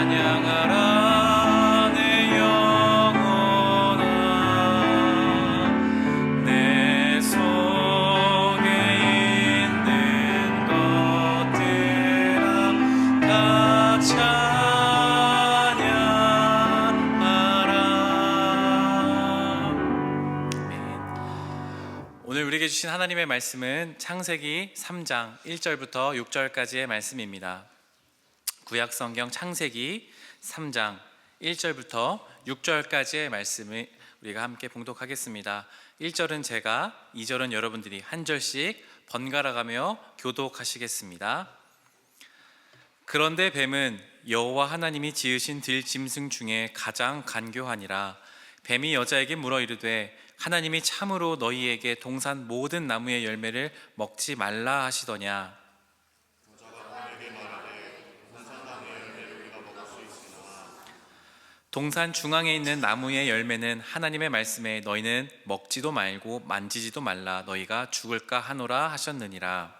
찬양하라 내 영혼아. 내 속에 있는 것들아 다 찬양하라. 오늘 우리에게 주신 하나님의 말씀은 창세기 3장 1절부터 6절까지의 말씀입니다. 구약성경 창세기 3장 1절부터 6절까지의 말씀을 우리가 함께 봉독하겠습니다. 1절은 제가, 2절은 여러분들이 한 절씩 번갈아가며 교독하시겠습니다. 그런데 뱀은 여호와 하나님이 지으신 들짐승 중에 가장 간교하니라. 뱀이 여자에게 물어 이르되 하나님이 참으로 너희에게 동산 모든 나무의 열매를 먹지 말라 하시더냐. 동산 중앙에 있는 나무의 열매는 하나님의 말씀에 너희는 먹지도 말고 만지지도 말라 너희가 죽을까 하노라 하셨느니라.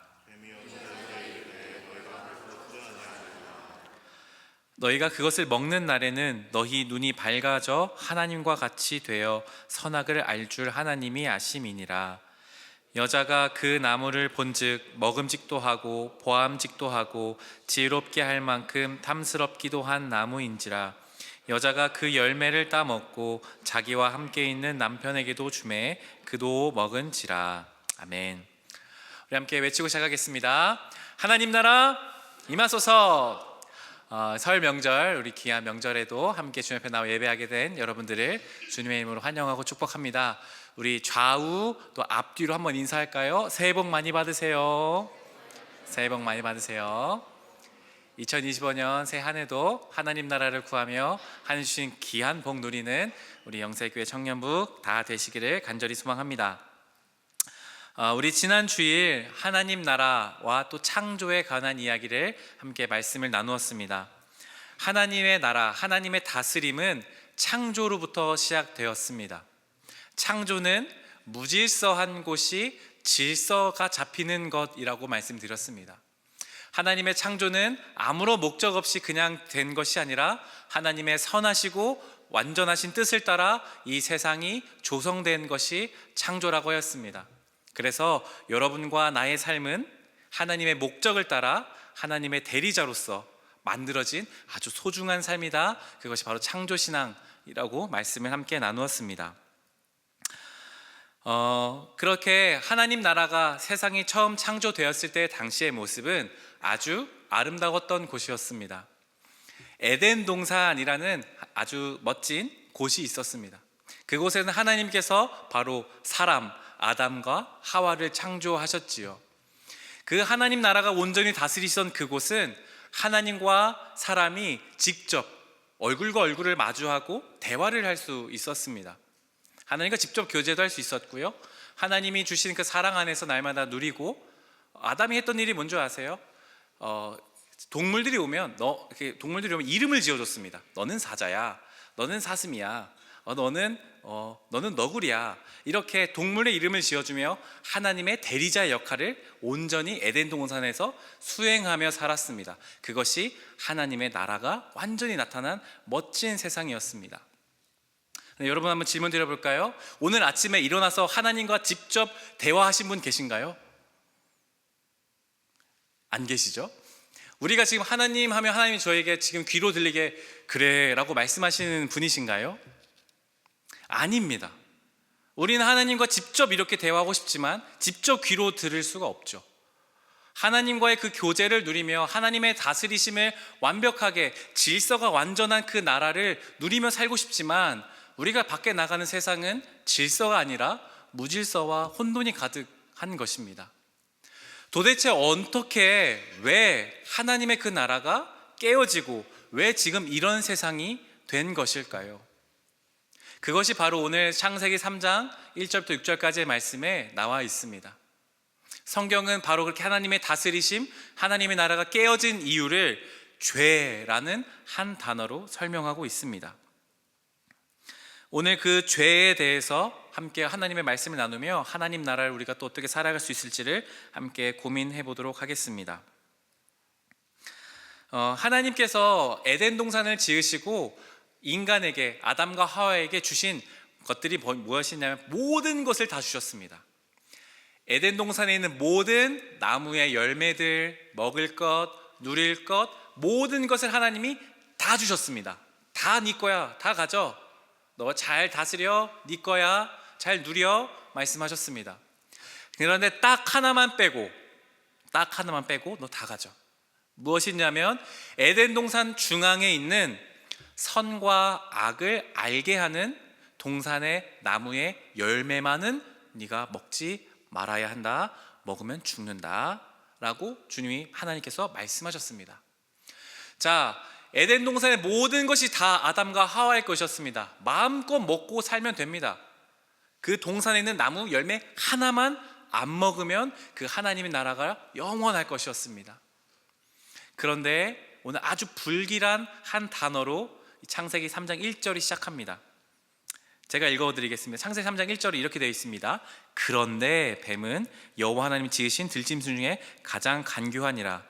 너희가 그것을 먹는 날에는 너희 눈이 밝아져 하나님과 같이 되어 선악을 알 줄 하나님이 아심이니라. 여자가 그 나무를 본즉 먹음직도 하고 보암직도 하고 지혜롭게 할 만큼 탐스럽기도 한 나무인지라. 여자가 그 열매를 따 먹고 자기와 함께 있는 남편에게도 주매 그도 먹은지라. 아멘. 우리 함께 외치고 시작하겠습니다. 하나님 나라 임하소서. 설 명절, 우리 귀한 명절에도 함께 주님 앞에 나와 예배하게 된 여러분들을 주님의 이름으로 환영하고 축복합니다. 우리 좌우 또 앞뒤로 한번 인사할까요? 새해 복 많이 받으세요. 새해 복 많이 받으세요. 2025년 새 한 해도 하나님 나라를 구하며 하나님 주신 귀한 복 누리는 우리 영세교회 청년부 다 되시기를 간절히 소망합니다. 우리 지난 주일 하나님 나라와 또 창조에 관한 이야기를 함께 말씀을 나누었습니다. 하나님의 나라, 하나님의 다스림은 창조로부터 시작되었습니다. 창조는 무질서한 곳이 질서가 잡히는 것이라고 말씀드렸습니다. 하나님의 창조는 아무런 목적 없이 그냥 된 것이 아니라 하나님의 선하시고 완전하신 뜻을 따라 이 세상이 조성된 것이 창조라고 하였습니다. 그래서 여러분과 나의 삶은 하나님의 목적을 따라 하나님의 대리자로서 만들어진 아주 소중한 삶이다. 그것이 바로 창조신앙이라고 말씀을 함께 나누었습니다. 그렇게 하나님 나라가 세상이 처음 창조되었을 때 당시의 모습은 아주 아름다웠던 곳이었습니다. 에덴 동산이라는 아주 멋진 곳이 있었습니다. 그곳에는 하나님께서 바로 사람 아담과 하와를 창조하셨지요. 그 하나님 나라가 온전히 다스리시던 그곳은 하나님과 사람이 직접 얼굴과 얼굴을 마주하고 대화를 할 수 있었습니다. 하나님과 직접 교제도 할 수 있었고요, 하나님이 주신 그 사랑 안에서 날마다 누리고, 아담이 했던 일이 뭔지 아세요? 동물들이 오면 이름을 지어줬습니다. 너는 사자야, 너는 사슴이야, 너는 너구리야. 이렇게 동물의 이름을 지어주며 하나님의 대리자의 역할을 온전히 에덴 동산에서 수행하며 살았습니다. 그것이 하나님의 나라가 완전히 나타난 멋진 세상이었습니다. 여러분 한번 질문 드려볼까요? 오늘 아침에 일어나서 하나님과 직접 대화하신 분 계신가요? 안 계시죠? 우리가 지금 하나님 하면 하나님이 저에게 지금 귀로 들리게 그래 라고 말씀하시는 분이신가요? 아닙니다. 우리는 하나님과 직접 이렇게 대화하고 싶지만 직접 귀로 들을 수가 없죠. 하나님과의 그 교제를 누리며 하나님의 다스리심을 완벽하게 질서가 완전한 그 나라를 누리며 살고 싶지만 우리가 밖에 나가는 세상은 질서가 아니라 무질서와 혼돈이 가득한 것입니다. 도대체 어떻게, 왜 하나님의 그 나라가 깨어지고 왜 지금 이런 세상이 된 것일까요? 그것이 바로 오늘 창세기 3장 1절부터 6절까지의 말씀에 나와 있습니다. 성경은 바로 그렇게 하나님의 다스리심, 하나님의 나라가 깨어진 이유를 죄라는 한 단어로 설명하고 있습니다. 오늘 그 죄에 대해서 함께 하나님의 말씀을 나누며 하나님 나라를 우리가 또 어떻게 살아갈 수 있을지를 함께 고민해 보도록 하겠습니다. 하나님께서 에덴 동산을 지으시고 인간에게, 아담과 하와에게 주신 것들이 무엇이냐면 모든 것을 다 주셨습니다. 에덴 동산에 있는 모든 나무의 열매들, 먹을 것, 누릴 것, 모든 것을 하나님이 다 주셨습니다. 다 네 거야, 다 가져. 너 잘 다스려, 네 거야, 잘 누려 말씀하셨습니다. 그런데 딱 하나만 빼고 너 다 가져. 무엇이냐면 에덴 동산 중앙에 있는 선과 악을 알게 하는 동산의 나무의 열매만은 네가 먹지 말아야 한다. 먹으면 죽는다 라고 주님이, 하나님께서 말씀하셨습니다. 자, 에덴 동산의 모든 것이 다 아담과 하와의 것이었습니다. 마음껏 먹고 살면 됩니다. 그 동산에 있는 나무 열매 하나만 안 먹으면 그 하나님의 나라가 영원할 것이었습니다. 그런데 오늘 아주 불길한 한 단어로 창세기 3장 1절이 시작합니다. 제가 읽어드리겠습니다. 창세기 3장 1절이 이렇게 되어 있습니다. 그런데 뱀은 여호와 하나님이 지으신 들짐승 중에 가장 간교하니라.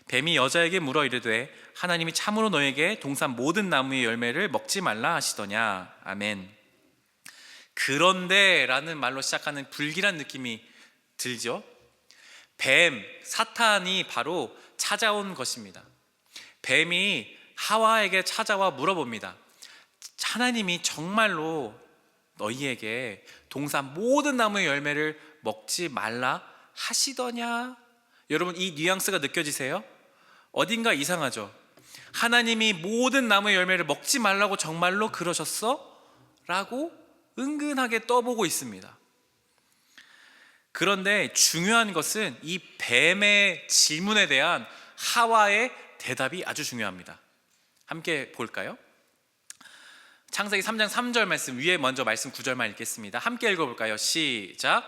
뱀이 여자에게 물어 이르되 하나님이 참으로 너에게 동산 모든 나무의 열매를 먹지 말라 하시더냐. 아멘. 그런데 라는 말로 시작하는 불길한 느낌이 들죠. 뱀, 사탄이 바로 찾아온 것입니다. 뱀이 하와에게 찾아와 물어봅니다. 하나님이 정말로 너희에게 동산 모든 나무의 열매를 먹지 말라 하시더냐? 여러분, 이 뉘앙스가 느껴지세요? 어딘가 이상하죠? 하나님이 모든 나무의 열매를 먹지 말라고 정말로 그러셨어? 라고 은근하게 떠보고 있습니다. 그런데 중요한 것은 이 뱀의 질문에 대한 하와의 대답이 아주 중요합니다. 함께 볼까요? 창세기 3장 3절 말씀, 위에 먼저 말씀 9절만 읽겠습니다. 함께 읽어볼까요? 시작.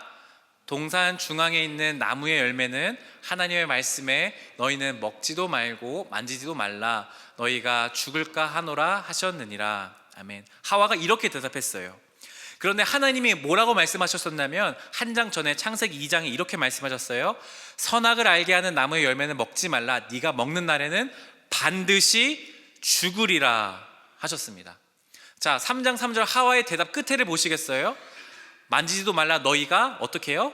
동산 중앙에 있는 나무의 열매는 하나님의 말씀에 너희는 먹지도 말고 만지지도 말라, 너희가 죽을까 하노라 하셨느니라. 아멘. 하와가 이렇게 대답했어요. 그런데 하나님이 뭐라고 말씀하셨었냐면 한 장 전에 창세기 2장에 이렇게 말씀하셨어요. 선악을 알게 하는 나무의 열매는 먹지 말라, 네가 먹는 날에는 반드시 죽으리라 하셨습니다. 자, 3장 3절 하와의 대답 끝에를 보시겠어요? 만지지도 말라, 너희가 어떻게 해요?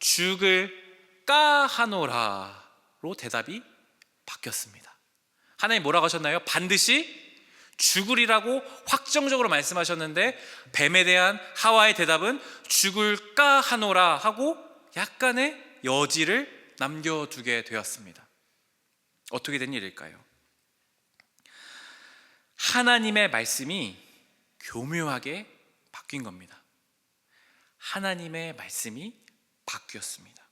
죽을까 하노라로 대답이 바뀌었습니다. 하나님 뭐라고 하셨나요? 반드시 죽으리라고 확정적으로 말씀하셨는데 뱀에 대한 하와의 대답은 죽을까 하노라 하고 약간의 여지를 남겨두게 되었습니다. 어떻게 된 일일까요? 하나님의 말씀이 교묘하게 바뀐 겁니다. 하나님의 말씀이 바뀌었습니다.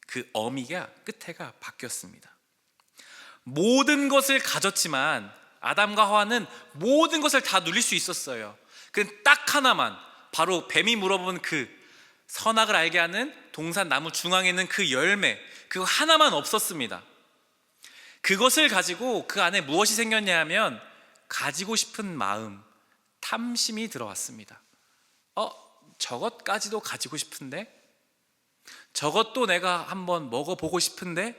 그 어미가, 끝에가 바뀌었습니다. 모든 것을 가졌지만 아담과 하와는 모든 것을 다 누릴 수 있었어요. 그 딱 하나만, 바로 뱀이 물어본 그 선악을 알게 하는 동산 나무 중앙에 있는 그 열매, 그거 하나만 없었습니다. 그것을 가지고 그 안에 무엇이 생겼냐 하면 가지고 싶은 마음, 탐심이 들어왔습니다. 저것까지도 가지고 싶은데, 저것도 내가 한번 먹어보고 싶은데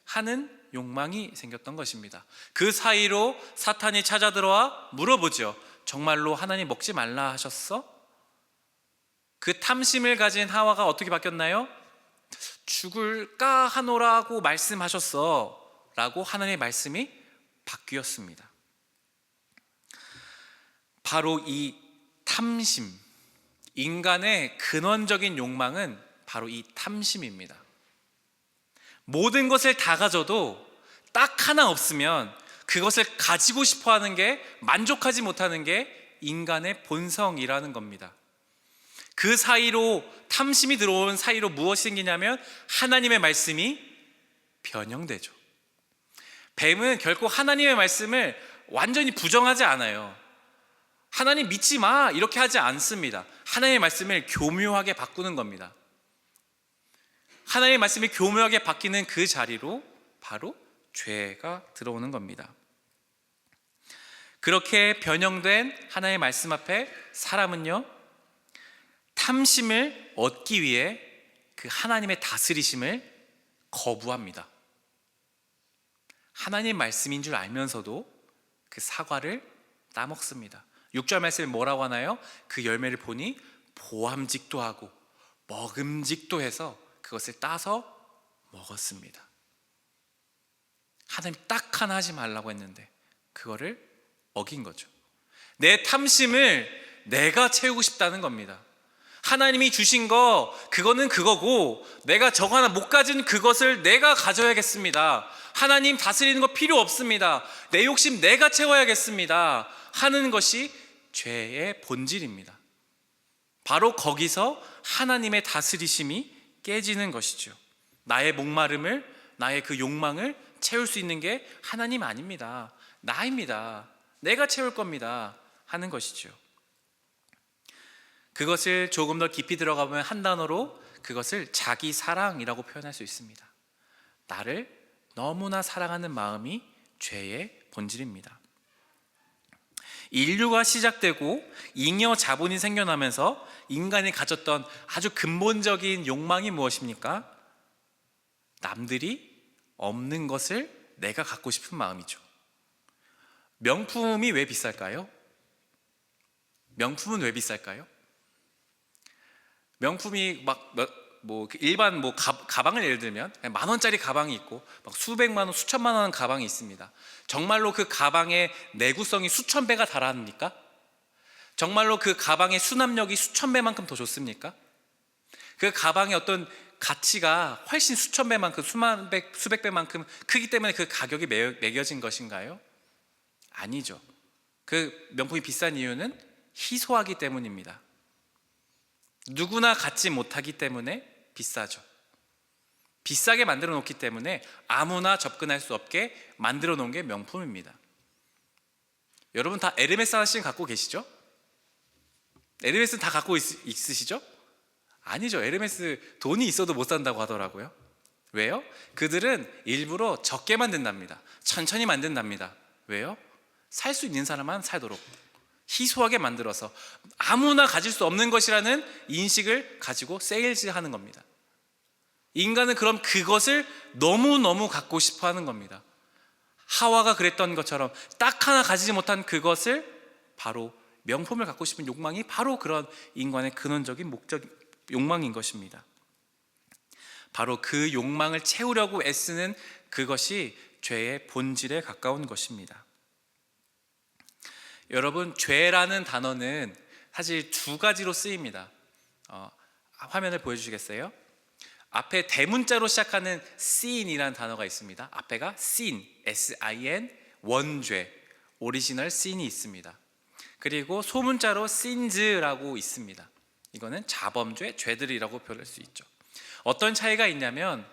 하는 욕망이 생겼던 것입니다. 그 사이로 사탄이 찾아 들어와 물어보죠. 정말로 하나님 먹지 말라 하셨어? 그 탐심을 가진 하와가 어떻게 바뀌었나요? 죽을까 하노라고 말씀하셨어 라고 하나님의 말씀이 바뀌었습니다. 바로 이 탐심, 인간의 근원적인 욕망은 바로 이 탐심입니다. 모든 것을 다 가져도 딱 하나 없으면 그것을 가지고 싶어 하는 게, 만족하지 못하는 게 인간의 본성이라는 겁니다. 그 사이로, 탐심이 들어온 사이로 무엇이 생기냐면 하나님의 말씀이 변형되죠. 뱀은 결코 하나님의 말씀을 완전히 부정하지 않아요. 하나님 믿지 마 이렇게 하지 않습니다. 하나님의 말씀을 교묘하게 바꾸는 겁니다. 하나님의 말씀이 교묘하게 바뀌는 그 자리로 바로 죄가 들어오는 겁니다. 그렇게 변형된 하나님의 말씀 앞에 사람은요, 탐심을 얻기 위해 그 하나님의 다스리심을 거부합니다. 하나님 말씀인 줄 알면서도 그 사과를 따먹습니다. 6절 말씀에 뭐라고 하나요? 그 열매를 보니 보암직도 하고 먹음직도 해서 그것을 따서 먹었습니다. 하나님 딱 하나 하지 말라고 했는데 그거를 어긴 거죠. 내 탐심을 내가 채우고 싶다는 겁니다. 하나님이 주신 거 그거는 그거고 내가 저거 하나 못 가진 그것을 내가 가져야겠습니다. 하나님 다스리는 거 필요 없습니다. 내 욕심 내가 채워야겠습니다 하는 것이 죄의 본질입니다. 바로 거기서 하나님의 다스리심이 깨지는 것이죠. 나의 목마름을, 나의 그 욕망을 채울 수 있는 게 하나님 아닙니다. 나입니다. 내가 채울 겁니다 하는 것이죠. 그것을 조금 더 깊이 들어가 보면 한 단어로 그것을 자기 사랑이라고 표현할 수 있습니다. 나를 너무나 사랑하는 마음이 죄의 본질입니다. 인류가 시작되고 잉여 자본이 생겨나면서 인간이 가졌던 아주 근본적인 욕망이 무엇입니까? 남들이 없는 것을 내가 갖고 싶은 마음이죠. 명품이 왜 비쌀까요? 명품은 왜 비쌀까요? 명품이 일반 가방을 예를 들면 10,000원짜리 가방이 있고 막 수백만 원, 수천만 원 가방이 있습니다. 정말로 그 가방의 내구성이 수천 배가 달합니까? 정말로 그 가방의 수납력이 수천 배만큼 더 좋습니까? 그 가방의 어떤 가치가 훨씬 수천 배만큼, 수백 배만큼 크기 때문에 그 가격이 매겨진 것인가요? 아니죠. 그 명품이 비싼 이유는 희소하기 때문입니다. 누구나 갖지 못하기 때문에 비싸죠. 비싸게 만들어 놓기 때문에 아무나 접근할 수 없게 만들어 놓은 게 명품입니다. 여러분 다 에르메스 하나씩 갖고 계시죠? 에르메스는 다 갖고 있으시죠? 아니죠. 에르메스 돈이 있어도 못 산다고 하더라고요. 왜요? 그들은 일부러 적게 만든답니다. 천천히 만든답니다. 왜요? 살 수 있는 사람만 살도록 희소하게 만들어서 아무나 가질 수 없는 것이라는 인식을 가지고 세일즈하는 겁니다. 인간은 그럼 그것을 너무너무 갖고 싶어 하는 겁니다. 하와가 그랬던 것처럼 딱 하나 가지지 못한 그것을 바로 명품을 갖고 싶은 욕망이 바로 그런 인간의 근원적인 욕망인 것입니다. 바로 그 욕망을 채우려고 애쓰는 그것이 죄의 본질에 가까운 것입니다. 여러분, 죄라는 단어는 사실 두 가지로 쓰입니다. 화면을 보여주시겠어요? 앞에 대문자로 시작하는 sin이라는 단어가 있습니다. 앞에가 sin, S-I-N, 원죄, 오리지널 sin이 있습니다. 그리고 소문자로 sins라고 있습니다. 이거는 자범죄, 죄들이라고 표현할 수 있죠. 어떤 차이가 있냐면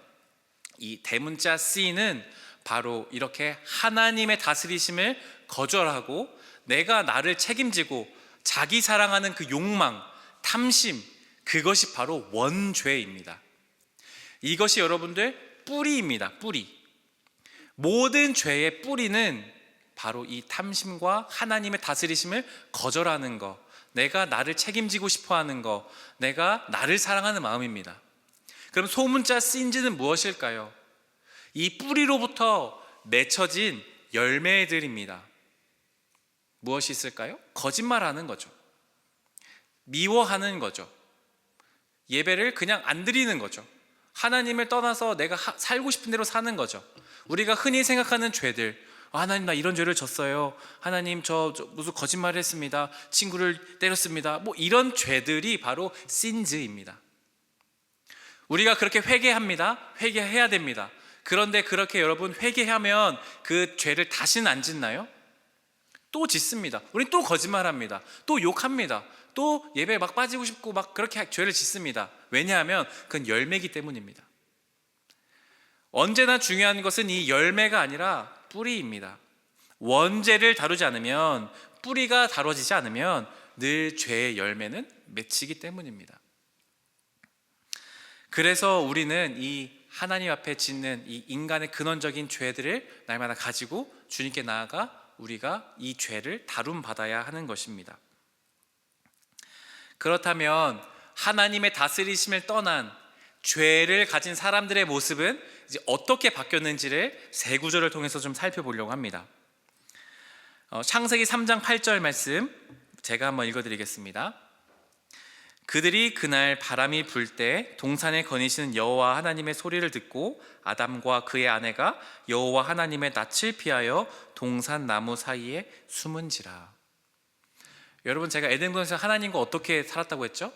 이 대문자 sin은 바로 이렇게 하나님의 다스리심을 거절하고 내가 나를 책임지고 자기 사랑하는 그 욕망, 탐심, 그것이 바로 원죄입니다. 이것이 여러분들 뿌리입니다. 뿌리. 모든 죄의 뿌리는 바로 이 탐심과 하나님의 다스리심을 거절하는 것, 내가 나를 책임지고 싶어하는 것, 내가 나를 사랑하는 마음입니다. 그럼 소문자 sin즈는 무엇일까요? 이 뿌리로부터 맺혀진 열매들입니다. 무엇이 있을까요? 거짓말하는 거죠. 미워하는 거죠. 예배를 그냥 안 드리는 거죠. 하나님을 떠나서 내가 살고 싶은 대로 사는 거죠. 우리가 흔히 생각하는 죄들, 하나님 나 이런 죄를 졌어요. 하나님 저 무슨 거짓말을 했습니다. 친구를 때렸습니다. 이런 죄들이 바로 신즈입니다. 우리가 그렇게 회개합니다. 회개해야 됩니다. 그런데 그렇게 여러분 회개하면 그 죄를 다시는 안 짓나요? 또 짓습니다. 우린 또 거짓말합니다. 또 욕합니다. 또 예배에 막 빠지고 싶고 막 그렇게 죄를 짓습니다. 왜냐하면 그건 열매이기 때문입니다. 언제나 중요한 것은 이 열매가 아니라 뿌리입니다. 원죄를 다루지 않으면, 뿌리가 다뤄지지 않으면 늘 죄의 열매는 맺히기 때문입니다. 그래서 우리는 이 하나님 앞에 짓는 이 인간의 근원적인 죄들을 날마다 가지고 주님께 나아가 우리가 이 죄를 다룸받아야 하는 것입니다. 그렇다면 하나님의 다스리심을 떠난 죄를 가진 사람들의 모습은 이제 어떻게 바뀌었는지를 세 구절을 통해서 좀 살펴보려고 합니다. 창세기 3장 8절 말씀 제가 한번 읽어드리겠습니다. 그들이 그날 바람이 불 때 동산에 거니시는 여호와 하나님의 소리를 듣고 아담과 그의 아내가 여호와 하나님의 낯을 피하여 동산 나무 사이에 숨은지라. 여러분, 제가 에덴동산에서 하나님과 어떻게 살았다고 했죠?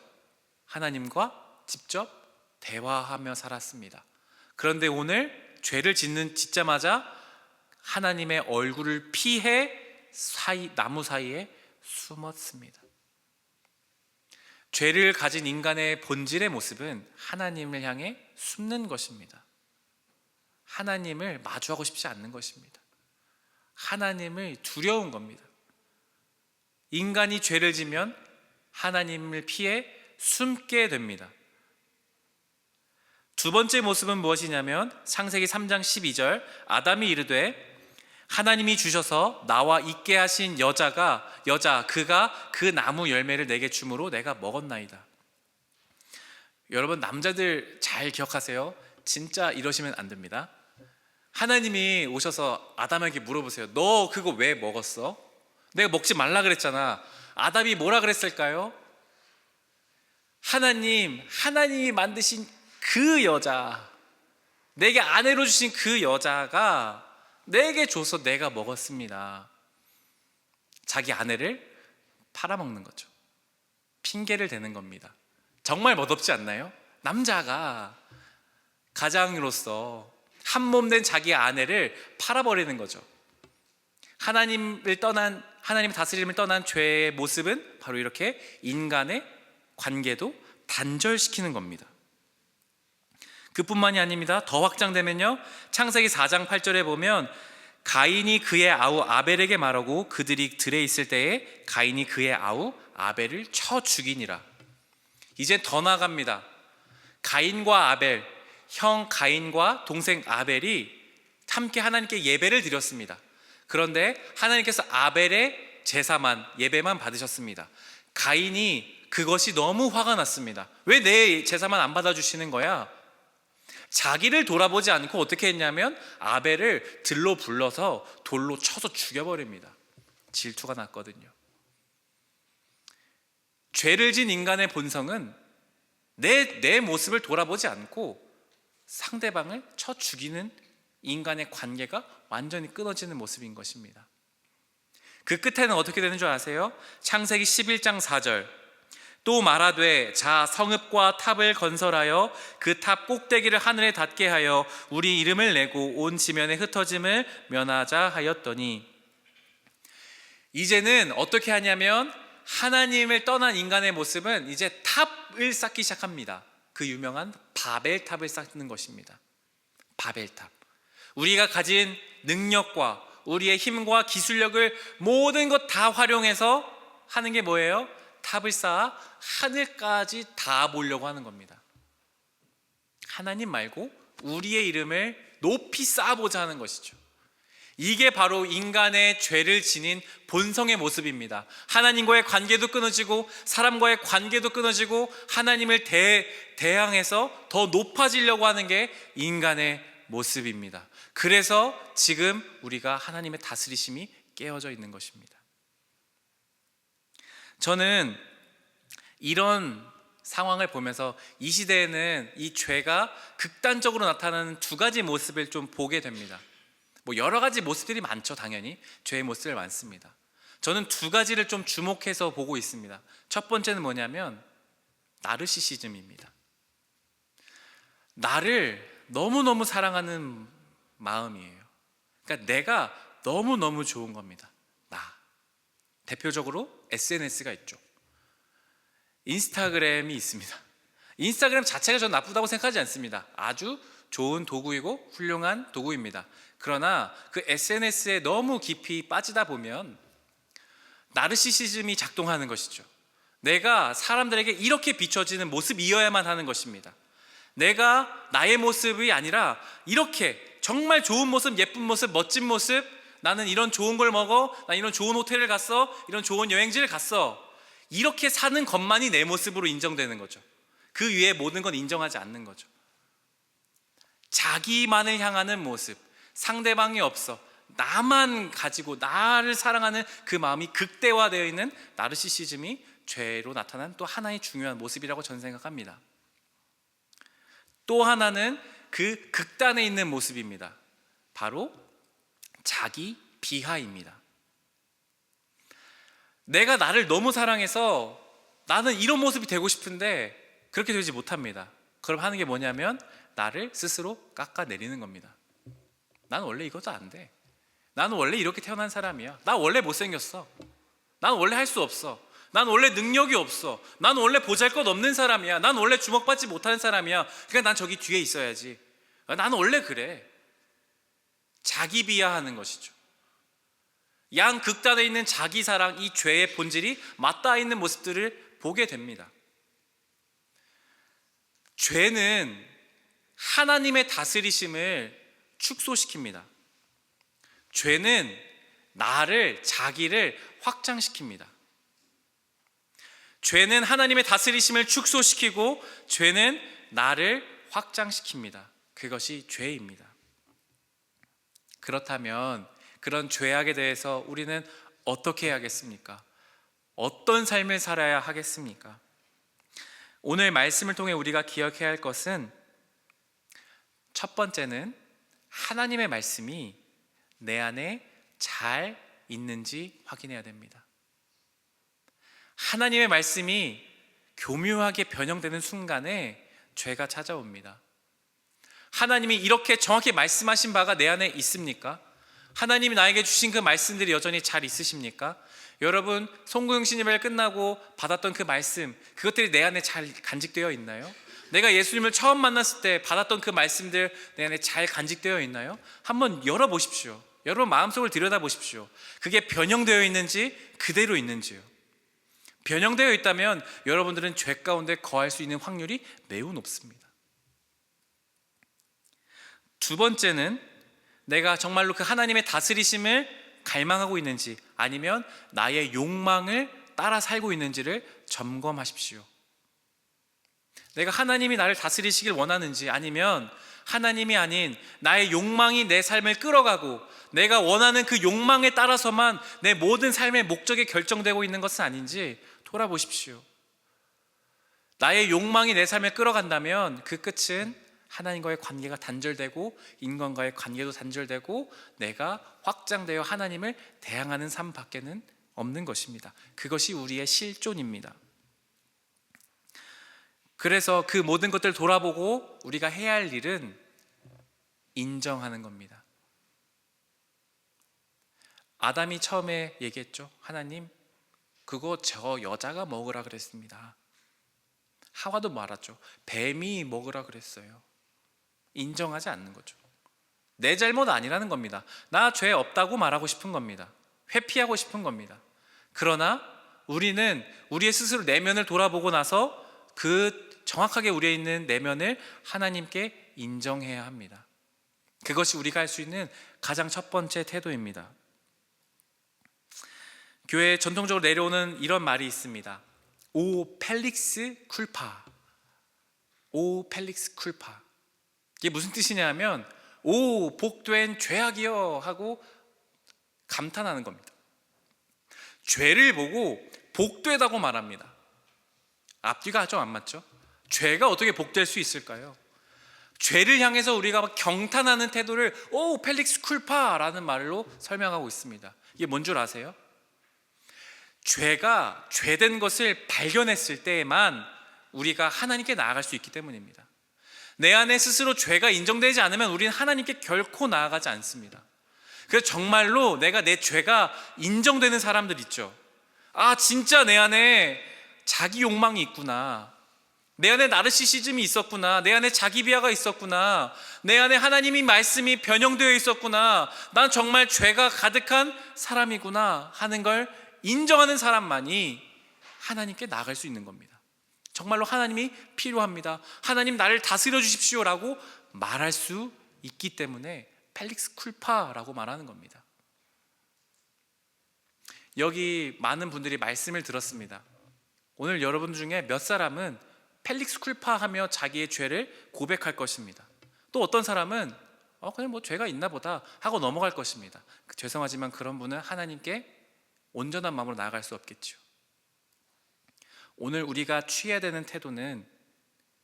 하나님과 직접 대화하며 살았습니다. 그런데 오늘 죄를 짓자마자 하나님의 얼굴을 피해 나무 사이에 숨었습니다. 죄를 가진 인간의 본질의 모습은 하나님을 향해 숨는 것입니다. 하나님을 마주하고 싶지 않는 것입니다. 하나님을 두려운 겁니다. 인간이 죄를 지면 하나님을 피해 숨게 됩니다. 두 번째 모습은 무엇이냐면 창세기 3장 12절 아담이 이르되 하나님이 주셔서 나와 있게 하신 그가 그 나무 열매를 내게 주므로 내가 먹었나이다. 여러분, 남자들 잘 기억하세요. 진짜 이러시면 안 됩니다. 하나님이 오셔서 아담에게 물어보세요. 너 그거 왜 먹었어? 내가 먹지 말라 그랬잖아. 아담이 뭐라 그랬을까요? 하나님이 만드신 그 여자, 내게 아내로 주신 그 여자가 내게 줘서 내가 먹었습니다. 자기 아내를 팔아먹는 거죠. 핑계를 대는 겁니다. 정말 멋없지 않나요? 남자가 가장으로서 한 몸 된 자기 아내를 팔아버리는 거죠. 하나님 다스림을 떠난 죄의 모습은 바로 이렇게 인간의 관계도 단절시키는 겁니다. 그뿐만이 아닙니다. 더 확장되면요, 창세기 4장 8절에 보면 가인이 그의 아우 아벨에게 말하고 그들이 들에 있을 때에 가인이 그의 아우 아벨을 쳐 죽이니라. 이제 더 나아갑니다. 가인과 아벨, 형 가인과 동생 아벨이 함께 하나님께 예배를 드렸습니다. 그런데 하나님께서 아벨의 예배만 받으셨습니다. 가인이 그것이 너무 화가 났습니다. 왜 내 제사만 안 받아주시는 거야? 자기를 돌아보지 않고 어떻게 했냐면 아벨을 들로 불러서 돌로 쳐서 죽여버립니다. 질투가 났거든요. 죄를 진 인간의 본성은 내 모습을 돌아보지 않고 상대방을 쳐 죽이는 인간의 관계가 완전히 끊어지는 모습인 것입니다. 그 끝에는 어떻게 되는 줄 아세요? 창세기 11장 4절 또 말하되 자 성읍과 탑을 건설하여 그 탑 꼭대기를 하늘에 닿게 하여 우리 이름을 내고 온 지면에 흩어짐을 면하자 하였더니, 이제는 어떻게 하냐면 하나님을 떠난 인간의 모습은 이제 탑을 쌓기 시작합니다. 그 유명한 바벨탑을 쌓는 것입니다. 바벨탑. 우리가 가진 능력과 우리의 힘과 기술력을 모든 것 다 활용해서 하는 게 뭐예요? 탑을 쌓아 하늘까지 다 보려고 하는 겁니다. 하나님 말고 우리의 이름을 높이 쌓아보자 하는 것이죠. 이게 바로 인간의 죄를 지닌 본성의 모습입니다. 하나님과의 관계도 끊어지고 사람과의 관계도 끊어지고 하나님을 대항해서 더 높아지려고 하는 게 인간의 모습입니다. 그래서 지금 우리가 하나님의 다스리심이 깨어져 있는 것입니다. 저는 이런 상황을 보면서 이 시대에는 이 죄가 극단적으로 나타나는 두 가지 모습을 좀 보게 됩니다. 여러 가지 모습들이 많죠. 당연히 죄의 모습들 많습니다. 저는 두 가지를 좀 주목해서 보고 있습니다. 첫 번째는 뭐냐면 나르시시즘입니다. 나를 너무너무 사랑하는 마음이에요. 그러니까 내가 너무너무 좋은 겁니다. 대표적으로 SNS가 있죠. 인스타그램이 있습니다. 인스타그램 자체가 저는 나쁘다고 생각하지 않습니다. 아주 좋은 도구이고 훌륭한 도구입니다. 그러나 그 SNS에 너무 깊이 빠지다 보면 나르시시즘이 작동하는 것이죠. 내가 사람들에게 이렇게 비춰지는 모습이어야만 하는 것입니다. 내가 나의 모습이 아니라 이렇게 정말 좋은 모습, 예쁜 모습, 멋진 모습, 나는 이런 좋은 걸 먹어, 난 이런 좋은 호텔을 갔어, 이런 좋은 여행지를 갔어, 이렇게 사는 것만이 내 모습으로 인정되는 거죠. 그 위에 모든 건 인정하지 않는 거죠. 자기만을 향하는 모습, 상대방이 없어 나만 가지고 나를 사랑하는 그 마음이 극대화되어 있는 나르시시즘이 죄로 나타난 또 하나의 중요한 모습이라고 저는 생각합니다. 또 하나는 그 극단에 있는 모습입니다. 바로 자기 비하입니다. 내가 나를 너무 사랑해서 나는 이런 모습이 되고 싶은데 그렇게 되지 못합니다. 그럼 하는 게 뭐냐면 나를 스스로 깎아내리는 겁니다. 나는 원래 이것도 안 돼. 나는 원래 이렇게 태어난 사람이야. 나 원래 못생겼어. 나는 원래 할 수 없어. 난 원래 능력이 없어. 난 원래 보잘것없는 사람이야. 난 원래 주목받지 못하는 사람이야. 그러니까 난 저기 뒤에 있어야지. 나는 원래 그래. 자기 비하하는 것이죠. 양 극단에 있는 자기 사랑, 이 죄의 본질이 맞닿아 있는 모습들을 보게 됩니다. 죄는 하나님의 다스리심을 축소시킵니다. 죄는 나를, 자기를 확장시킵니다. 죄는 하나님의 다스리심을 축소시키고 죄는 나를 확장시킵니다. 그것이 죄입니다. 그렇다면 그런 죄악에 대해서 우리는 어떻게 해야겠습니까? 어떤 삶을 살아야 하겠습니까? 오늘 말씀을 통해 우리가 기억해야 할 것은 첫 번째는 하나님의 말씀이 내 안에 잘 있는지 확인해야 됩니다. 하나님의 말씀이 교묘하게 변형되는 순간에 죄가 찾아옵니다. 하나님이 이렇게 정확히 말씀하신 바가 내 안에 있습니까? 하나님이 나에게 주신 그 말씀들이 여전히 잘 있으십니까? 여러분, 송구영신 예배를 끝나고 받았던 그 말씀, 그것들이 내 안에 잘 간직되어 있나요? 내가 예수님을 처음 만났을 때 받았던 그 말씀들 내 안에 잘 간직되어 있나요? 한번 열어보십시오. 여러분 마음속을 들여다보십시오. 그게 변형되어 있는지 그대로 있는지요. 변형되어 있다면 여러분들은 죄 가운데 거할 수 있는 확률이 매우 높습니다. 두 번째는 내가 정말로 그 하나님의 다스리심을 갈망하고 있는지 아니면 나의 욕망을 따라 살고 있는지를 점검하십시오. 내가 하나님이 나를 다스리시길 원하는지 아니면 하나님이 아닌 나의 욕망이 내 삶을 끌어가고 내가 원하는 그 욕망에 따라서만 내 모든 삶의 목적이 결정되고 있는 것은 아닌지 돌아보십시오. 나의 욕망이 내 삶을 끌어간다면 그 끝은 하나님과의 관계가 단절되고 인간과의 관계도 단절되고 내가 확장되어 하나님을 대항하는 삶밖에는 없는 것입니다. 그것이 우리의 실존입니다. 그래서 그 모든 것들을 돌아보고 우리가 해야 할 일은 인정하는 겁니다. 아담이 처음에 얘기했죠. 하나님, 그거 저 여자가 먹으라 그랬습니다. 하와도 말았죠. 뱀이 먹으라 그랬어요. 인정하지 않는 거죠. 내 잘못 아니라는 겁니다. 나 죄 없다고 말하고 싶은 겁니다. 회피하고 싶은 겁니다. 그러나 우리는 우리의 스스로 내면을 돌아보고 나서 그 정확하게 우리에 있는 내면을 하나님께 인정해야 합니다. 그것이 우리가 할 수 있는 가장 첫 번째 태도입니다. 교회에 전통적으로 내려오는 이런 말이 있습니다. 오 펠릭스 쿨파. 오 펠릭스 쿨파. 이게 무슨 뜻이냐면 오 복된 죄악이여 하고 감탄하는 겁니다. 죄를 보고 복되다고 말합니다. 앞뒤가 좀 안 맞죠? 죄가 어떻게 복될 수 있을까요? 죄를 향해서 우리가 막 경탄하는 태도를 오 펠릭스 쿨파라는 말로 설명하고 있습니다. 이게 뭔 줄 아세요? 죄가 죄된 것을 발견했을 때에만 우리가 하나님께 나아갈 수 있기 때문입니다. 내 안에 스스로 죄가 인정되지 않으면 우리는 하나님께 결코 나아가지 않습니다. 그래서 정말로 내가 내 죄가 인정되는 사람들 있죠. 아 진짜 내 안에 자기 욕망이 있구나. 내 안에 나르시시즘이 있었구나. 내 안에 자기 비하가 있었구나. 내 안에 하나님의 말씀이 변형되어 있었구나. 난 정말 죄가 가득한 사람이구나 하는 걸 인정하는 사람만이 하나님께 나아갈 수 있는 겁니다. 정말로 하나님이 필요합니다. 하나님 나를 다스려 주십시오라고 말할 수 있기 때문에 펠릭스 쿨파라고 말하는 겁니다. 여기 많은 분들이 말씀을 들었습니다. 오늘 여러분 중에 몇 사람은 펠릭스 쿨파 하며 자기의 죄를 고백할 것입니다. 또 어떤 사람은 그냥 뭐 죄가 있나 보다 하고 넘어갈 것입니다. 죄송하지만 그런 분은 하나님께 온전한 마음으로 나아갈 수 없겠죠. 오늘 우리가 취해야 되는 태도는,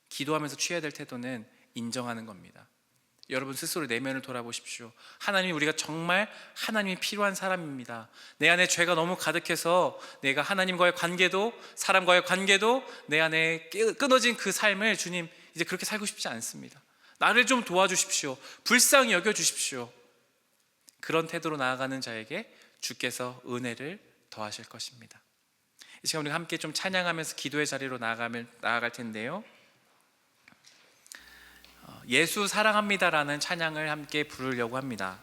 기도하면서 취해야 될 태도는 인정하는 겁니다. 여러분 스스로 내면을 돌아보십시오. 하나님, 우리가 정말 하나님이 필요한 사람입니다. 내 안에 죄가 너무 가득해서 내가 하나님과의 관계도 사람과의 관계도 내 안에 끊어진 그 삶을 주님 이제 그렇게 살고 싶지 않습니다. 나를 좀 도와주십시오. 불쌍히 여겨주십시오. 그런 태도로 나아가는 자에게 주께서 은혜를 더하실 것입니다. 이 시간 우리가 함께 좀 찬양하면서 기도의 자리로 나아갈 텐데요, 예수 사랑합니다라는 찬양을 함께 부르려고 합니다.